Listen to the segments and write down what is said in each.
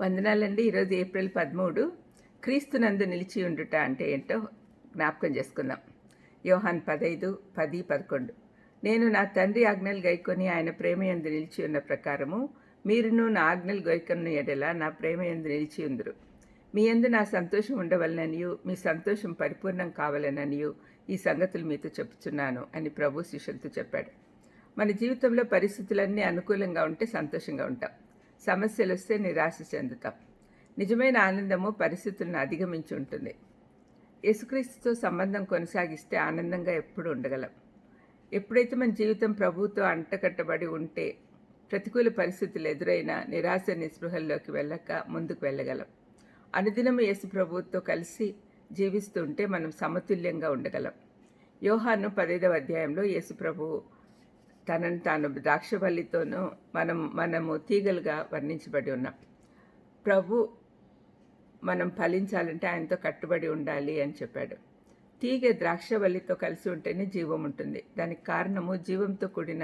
వందనాలండి. ఈరోజు ఏప్రిల్ 13. క్రీస్తునందు నిలిచి ఉండుట అంటే ఏంటో జ్ఞాపకం చేసుకుందాం. యోహాన్ 15, 10, 11. నేను నా తండ్రి ఆజ్ఞలు గైకొని ఆయన ప్రేమయందు నిలిచి ఉన్న ప్రకారము మీరును నా ఆజ్ఞలు గైకొన్న ఎడల నా ప్రేమయందు నిలిచి ఉందురు. మీ యందు నా సంతోషం ఉండవలననియు మీ సంతోషం పరిపూర్ణం కావాలననియు ఈ సంగతులు మీతో చెప్పుచున్నాను అని ప్రభు శిష్యులతో చెప్పాడు. మన జీవితంలో పరిస్థితులన్నీ అనుకూలంగా ఉంటే సంతోషంగా ఉంటాం. సమస్యలు వస్తే నిరాశ చెందుతాం. నిజమైన ఆనందము పరిస్థితులను అధిగమించి ఉంటుంది. యేసుక్రీస్తుతో సంబంధం కొనసాగిస్తే ఆనందంగా ఎప్పుడు ఉండగలం. ఎప్పుడైతే మన జీవితం ప్రభువుతో అంటకట్టబడి ఉంటే ప్రతికూల పరిస్థితులు ఎదురైనా నిరాశ నిస్పృహల్లోకి వెళ్ళక ముందుకు వెళ్ళగలం. అనుదినము యేసు ప్రభువుతో కలిసి జీవిస్తూ ఉంటే మనం సమతుల్యంగా ఉండగలం. యోహాను 15వ అధ్యాయంలో యేసు ప్రభువు తనను తాను ద్రాక్షవల్లితోనూ మనము తీగలుగా వర్ణించబడి ఉన్నాం. ప్రభు మనం ఫలించాలంటే ఆయనతో కట్టుబడి ఉండాలి అని చెప్పాడు. తీగ ద్రాక్షవల్లితో కలిసి ఉంటేనే జీవం ఉంటుంది. దానికి కారణము జీవంతో కూడిన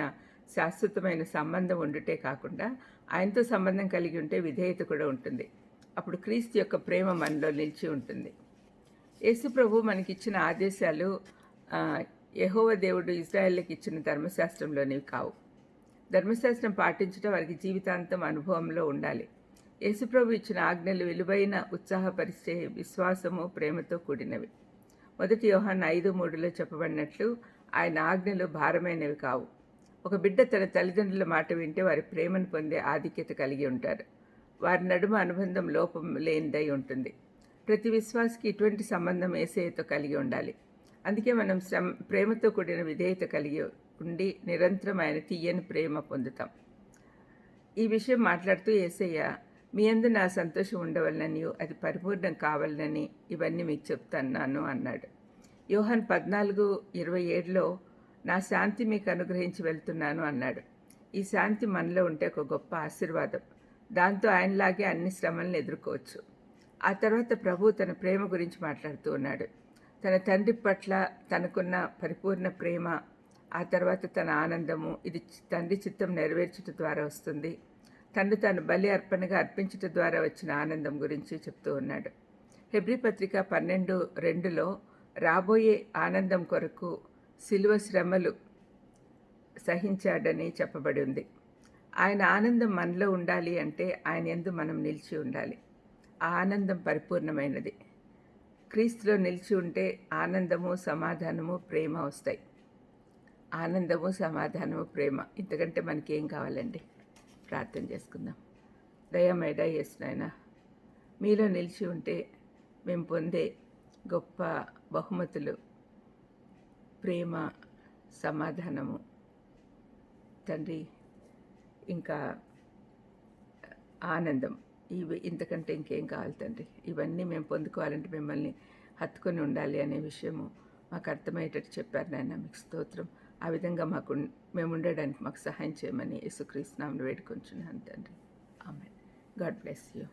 శాశ్వతమైన సంబంధం ఉండుటే కాకుండా ఆయనతో సంబంధం కలిగి ఉంటే విధేయత కూడా ఉంటుంది. అప్పుడు క్రీస్తు యొక్క ప్రేమ మనలో నిలిచి ఉంటుంది. యేసు ప్రభు మనకిచ్చిన ఆదేశాలు యెహోవా దేవుడు ఇశ్రాయేలుకి ఇచ్చిన ధర్మశాస్త్రంలోనివి కావు. ధర్మశాస్త్రం పాటించడం వారికి జీవితాంతం అనుభవంలో ఉండాలి. యేసుప్రభు ఇచ్చిన ఆజ్ఞలు విలువైన ఉత్సాహపరిచే విశ్వాసము ప్రేమతో కూడినవి. 1 యోహాను 5:3 చెప్పబడినట్లు ఆయన ఆజ్ఞలు భారమైనవి కావు. ఒక బిడ్డ తన తల్లిదండ్రుల మాట వింటే వారి ప్రేమను పొందే ఆధిక్యత కలిగి ఉంటారు. వారి నడుమ అనుబంధం లోపం లేనిదై ఉంటుంది. ప్రతి విశ్వాసికి ఇటువంటి సంబంధం యేసయ్యతో కలిగి ఉండాలి. అందుకే మనం ప్రేమతో కూడిన విధేయత కలిగి ఉండి నిరంతరం ఆయన తీయని ప్రేమ పొందుతాం. ఈ విషయం మాట్లాడుతూ యేసయ్య మీ యందు నా సంతోషం ఉండవలనని అది పరిపూర్ణం కావాలని ఇవన్నీ మీకు చెప్తున్నాను అన్నాడు. యోహాన్ 14:27 నా శాంతి మీకు అనుగ్రహించి వెళ్తున్నాను అన్నాడు. ఈ శాంతి మనలో ఉంటే ఒక గొప్ప ఆశీర్వాదం. దాంతో ఆయనలాగే అన్ని శ్రమలను ఎదుర్కోవచ్చు. ఆ తర్వాత ప్రభు తన ప్రేమ గురించి మాట్లాడుతూ ఉన్నాడు. తన తండ్రి పట్ల తనకున్న పరిపూర్ణ ప్రేమ, ఆ తర్వాత తన ఆనందము, ఇది తండ్రి చిత్తం నెరవేర్చుట ద్వారా వస్తుంది. తను తాను బలి అర్పణగా అర్పించుట ద్వారా వచ్చిన ఆనందం గురించి చెప్తూ ఉన్నాడు. హెబ్రీ పత్రిక 12:2 రాబోయే ఆనందం కొరకు శిలువ శ్రమలు సహించాడని చెప్పబడి ఉంది. ఆయన ఆనందం మనలో ఉండాలి అంటే ఆయన యందు మనం నిలిచి ఉండాలి. ఆ ఆనందం పరిపూర్ణమైనది. క్రీస్తులో నిలిచి ఉంటే ఆనందము, సమాధానము, ప్రేమ వస్తాయి. ఆనందము, సమాధానము, ప్రేమ, ఇంతకంటే మనకేం కావాలండి? ప్రార్థన చేసుకుందాం. దయమేడ యేసునాయనా, మీలో నిలిచి ఉంటే మేము పొందే గొప్ప బహుమతులు ప్రేమ, సమాధానము తండ్రి, ఇంకా ఆనందం. ఇవి ఇంతకంటే ఇంకేం కావాలి తండ్రి? ఇవన్నీ మేము పొందుకోవాలంటే మిమ్మల్ని హత్తుకొని ఉండాలి అనే విషయము మాకు అర్థమయ్యేటట్టు చెప్పారు నాయన. మీకు స్తోత్రం. ఆ విధంగా మేము ఉండడానికి మాకు సహాయం చేయమని యేసుక్రీస్తు నామమున వేడుకొంచున్నాను తండ్రి. ఆమేన్. God bless you.